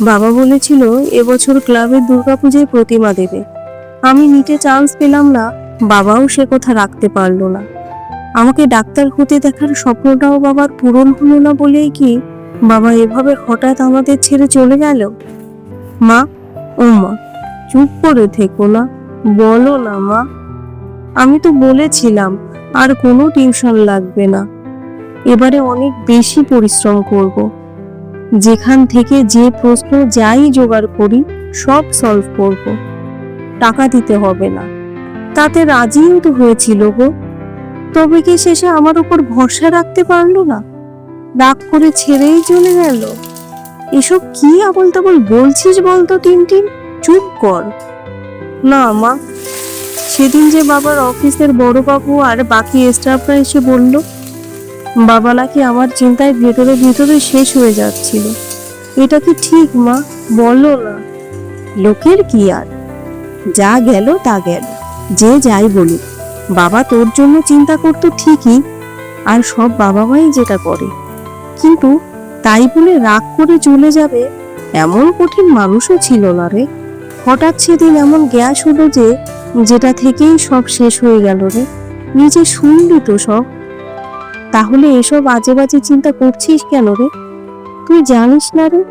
বাবা বলেছিল এবছর ক্লাবের দুর্গাপূজায় প্রতিমা দেবে। আমি নিতে চান্স পেলাম না, বাবাও সে কথা রাখতে পারলো না। আমাকে ডাক্তার হতে দেখার স্বপ্নটাও বাবার পূরণ হলো না বলেই কি বাবা এভাবে হঠাৎ আমাদের ছেড়ে চলে গেল? মা, ও মা, চুপ করে থেকো না, বলো না মা। আমি তো বলেছিলাম আর কোনো টিউশন লাগবে না, এবারে অনেক বেশি পরিশ্রম করব। যেখান থেকে যে প্রশ্ন যাই জোগাড় করি সব সলভ করব, টাকা দিতে হবে না। তাতে রাজিও তো হয়েছিল গো। তবে কি শেষে আমার উপর ভরসা রাখতে পারলো না, রাগ করে ছেড়েই চলে গেল? এসব কি আবল তাবল বলছিস বলতো টিনটিন, চুপ কর। না মা, সেদিন যে বাবার অফিসের বড় বাবু আর বাকি স্টাফরা এসে বলল বাবা নাকি আমার চিন্তায় ভেতরে ভেতরে শেষ হয়ে যাচ্ছিল, এটা কি ঠিক মা, বলো না? লোকের কি আর, যা গেল তা গেল, যে যাই বলুক, বাবা তোর জন্য চিন্তা করতো ঠিকই, আর সব বাবা মাই যেটা করে, কিন্তু তাই বলে রাগ করে চলে যাবে এমন কঠিন মানুষও ছিল না রে। হঠাৎ সেদিন এমন গ্যাস হলো যে যেটা থেকেই সব শেষ হয়ে গেল রে। নিজে শুনলি তো সব, তাহলে এসব আজে বাজে চিন্তা করছিস কেন রে? তুই জানিস না রে,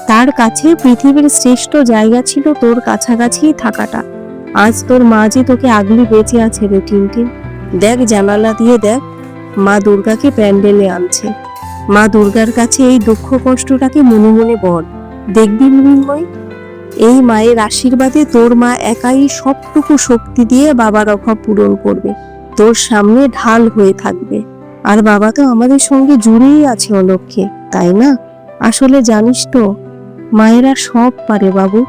তার কাছে পৃথিবীর শ্রেষ্ঠ জায়গা ছিল তোর কাছাকাছি থাকাটা। আজ তোর মা যে তোকে আগলে বেঁচে আছে রে টিনটিন। দেখ জানালা দিয়ে দেখ, মা দুর্গাকে প্যান্ডেলে আনছে। মা দুর্গার কাছে এই দুঃখ কষ্টটাকে মনে মনে বল, দেখবি মৃন্ময়, এই মায়ের আশীর্বাদে তোর মা একাই সবটুকু শক্তি দিয়ে বাবার অভাব পূরণ করবে, তোর সামনে ঢাল হয়ে থাকবে। আর বাবা তো আমাদের সঙ্গে জুড়েই আছে অলক্ষ্যে, তাই না? আসলে জানিস তো, মায়েরা সব পারে বাবু।